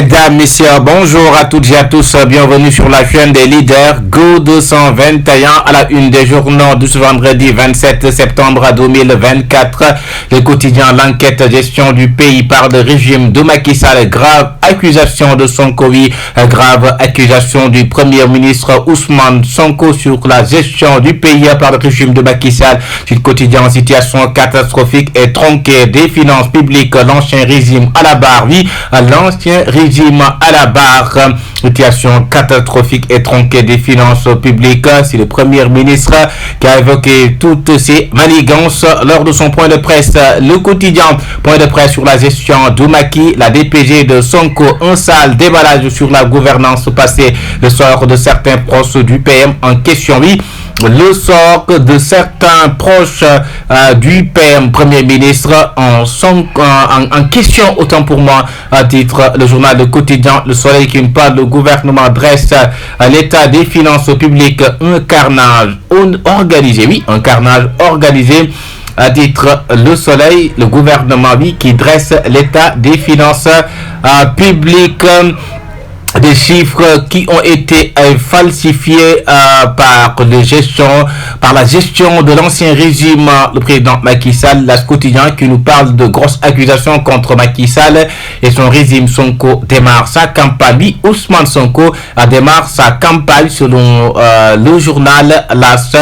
Mesdames, Messieurs, bonjour à toutes et à tous, bienvenue sur la chaîne des leaders Go 221 à la une des journaux de ce vendredi 27 septembre 2024. Le quotidien L'Enquête, gestion du pays par le régime de Macky Sall, grave accusation de Sonko, grave accusation du Premier ministre Ousmane Sonko sur la gestion du pays par le régime de Macky Sall. Le quotidien en situation catastrophique et tronquée des finances publiques, l'ancien régime à la barre, l'ancien régime à la barre, situation catastrophique et tronquée des finances publiques. C'est le Premier ministre qui a évoqué toutes ces manigances lors de son point de presse. Le quotidien, point de presse sur la gestion de Macky, la DPG de Sonko, un sale déballage sur la gouvernance passée, le sort de certains proches du PM en question. Oui, le sort de certains proches du PM Premier ministre en question, autant pour moi, à titre le journal Le Quotidien, Le Soleil qui nous parle, le gouvernement dresse l'état des finances publiques, un carnage organisé, oui, un carnage organisé. À titre Le Soleil, le gouvernement, oui, qui dresse l'état des finances publiques. Des chiffres qui ont été falsifiés par la gestion de l'ancien régime, le président Macky Sall. La quotidien qui nous parle de grosses accusations contre Macky Sall et son régime. Sonko démarre sa campagne. Ousmane Sonko démarre sa campagne selon le journal L'As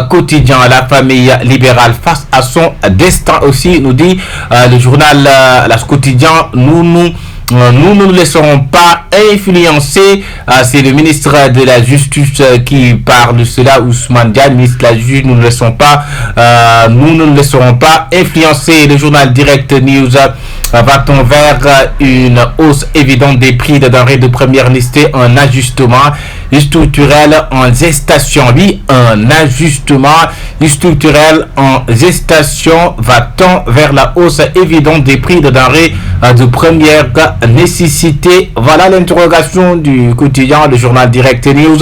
quotidien. La famille libérale face à son destin aussi, nous dit le journal L'As quotidien. Nous ne nous laisserons pas influencer. C'est le ministre de la Justice qui parle de cela, Ousmane Diagne, ministre de la Justice. Nous ne nous laisserons pas influencer. Le journal Direct News, va-t-on vers une hausse évidente des prix de denrées de première nécessité, un ajustement structurel en gestation? Oui, un ajustement structurel en gestation. Va-t-on vers la hausse évidente des prix de denrées de première nécessité? Voilà l'interrogation du quotidien, le journal Direct News.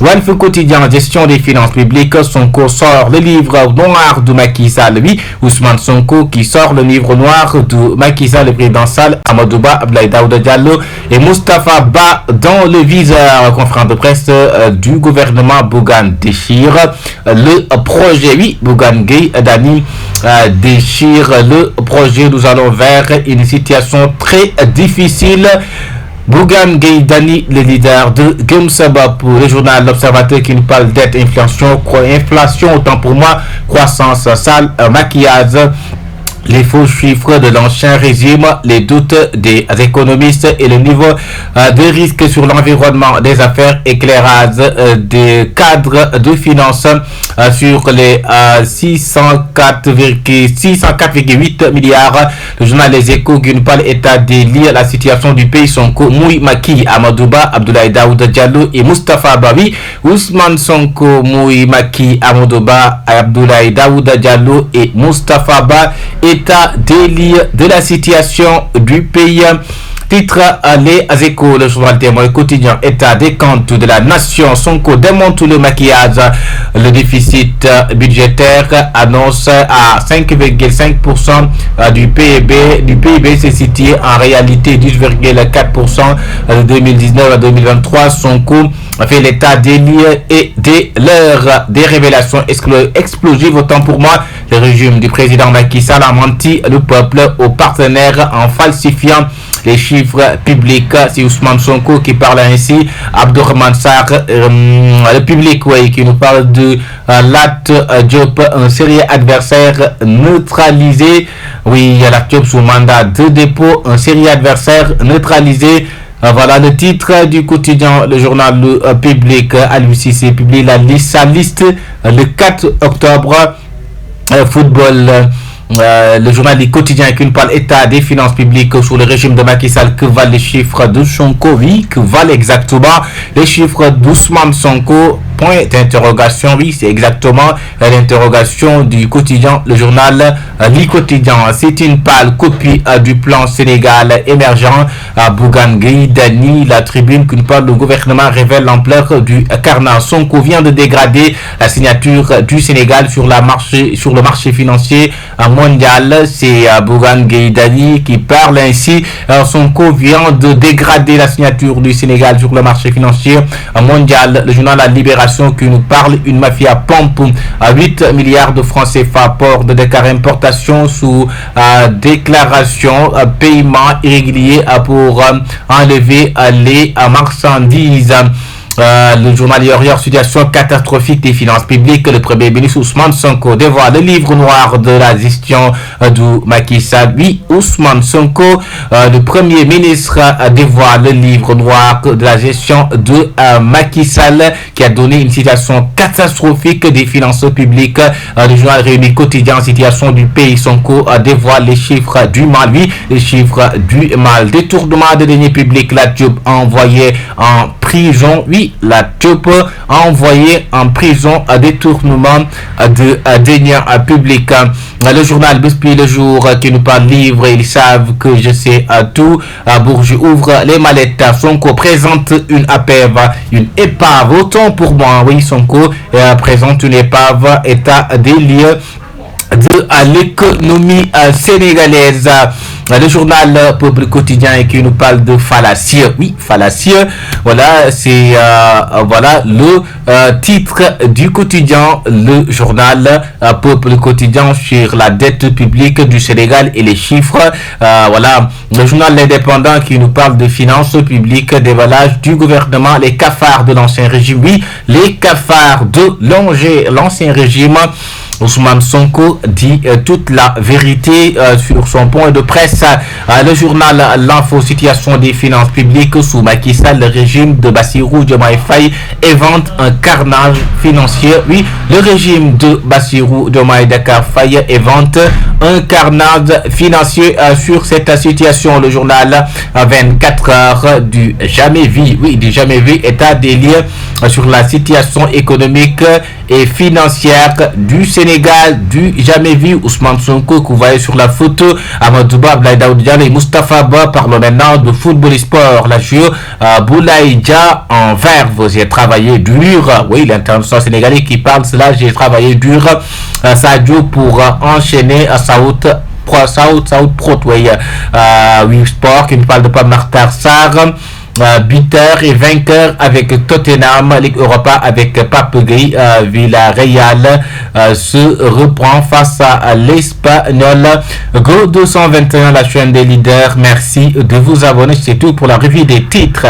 Walf quotidien, gestion des finances publiques. Sonko sort le livre noir de Macky Sall. Oui, Ousmane Sonko qui sort le livre noir de Macky Sall, le président Sall, Amadou Ba, Abdoulaye Daouda Diallo et Moustapha Ba dans le viseur. Conférence de presse du gouvernement, Bougane déchire le projet. Oui, Bougane Gueye Dany déchire le projet. Nous allons vers une situation très difficile. Bougane Gueye Dany, le leader de Gemsaba, pour le journal L'Observateur qui nous parle dette, inflation, autant pour moi, croissance, sale, maquillage, les faux chiffres de l'ancien régime, les doutes des économistes et le niveau de risque sur l'environnement des affaires, éclairage des cadres de finances sur les 604,8 milliards. Le journal Les Échos qui nous parle état des liens, la situation du pays. Sonko, Mouy Macky, Amadou Ba, Abdoulaye Daouda Diallo et Moustapha Ba. Ousmane Sonko, Mouy Macky, Amadou Ba, Abdoulaye Daouda Diallo et Moustapha Ba. État des lieux de la situation du pays. Titre Les Échos, le journal Témoin quotidien, état des comptes de la nation. Sonko démonte le maquillage. Le déficit budgétaire annonce à 5,5% du PIB. C'est situé en réalité 10,4% de 2019 à 2023. Sonko fait l'état des lieux et des leurs des révélations explosives. Autant pour moi, le régime du président Macky Sall a menti le peuple aux partenaires en falsifiant les chiffres publics. C'est Ousmane Sonko qui parle ainsi. Abdourahmane Sarr, le public, oui, qui nous parle de Lat Diop, un sérieux adversaire neutralisé. Oui, Lat Diop sous mandat de dépôt, un sérieux adversaire neutralisé. Voilà le titre du quotidien, le journal Le Public. Aliou Cissé publie sa liste le 4 octobre. Football. Le journal du quotidien qui nous parle état des finances publiques sous le régime de Macky Sall. Que valent les chiffres de Sonko? Oui, que valent exactement les chiffres d'Ousmane Sonko? Point d'interrogation, oui, c'est exactement l'interrogation du quotidien, le journal Le Quotidien. C'est une pâle copie du plan Sénégal émergent à Bougane Gueye Dany. La tribune qui nous parle du gouvernement révèle l'ampleur du carnat. Sonko vient de dégrader la signature du Sénégal sur le marché financier mondial. C'est Bougane Gueye Dany qui parle ainsi. Sonko vient de dégrader la signature du Sénégal sur le marché financier mondial. Le journal La Libération qui nous parle, une mafia pompe à 8 milliards de francs CFA, port de déclaration importation sous déclaration, paiement irrégulier pour enlever les marchandises. Le journal Yorio, situation catastrophique des finances publiques. Le premier ministre Ousmane Sonko dévoile le livre noir de la gestion du Macky Sall. Oui, Ousmane Sonko, le premier ministre, dévoile le livre noir de la gestion de Macky Sall, qui a donné une situation catastrophique des finances publiques. Le journal Réuni Quotidien, situation du pays. Sonko dévoile les chiffres du mal. Oui, les chiffres du mal. Détournement de deniers publics. La Diop envoyé en prison. Oui, la Diop envoyé en prison à détournement de deniers publics. Le journal Bispi le jour qui nous parle livre, ils savent que je sais tout. Bourges ouvre les mallettes. Sonko présente une épave. Autant pour moi, oui, Sonko présente une épave, état des lieux de l'économie sénégalaise. Le journal Peuple Quotidien qui nous parle de fallacieux. Oui, fallacieux. Voilà, c'est voilà le titre du quotidien, le journal Peuple Quotidien sur la dette publique du Sénégal et les chiffres. Voilà, le journal L'Indépendant qui nous parle de finances publiques, déballage du gouvernement, les cafards de l'ancien régime. Oui, les cafards de l'ancien régime. Ousmane Sonko dit toute la vérité sur son point de presse. Le journal L'Info, situation des finances publiques sous Macky Sall, le régime de Bassirou Diomaye Faye évente un carnage financier. Oui, le régime de Bassirou Diomaye Faye évente un carnage financier sur cette situation. Le journal 24 heures du jamais vu, oui, du jamais vu, état des lieux sur la situation économique et financière du Sénégal, du jamais vu. Ousmane Sonko que vous voyez sur la photo, Amadouba, Abdoulaye Daouda Diallo et Moustapha Ba. Parlons maintenant de football et sport. La JO Boulaïdja en verve, j'ai travaillé dur. Oui, l'international sénégalais qui parle cela, j'ai travaillé dur. Sadio pour enchaîner à Saoud Pro, oui, sport qui nous parle de pas Martar Sarr. Buteur et vainqueur avec Tottenham, Ligue Europa avec Pape Gueye. Villarreal se reprend face à l'Espagnol. Go 221, la chaîne des leaders. Merci de vous abonner. C'est tout pour la revue des titres.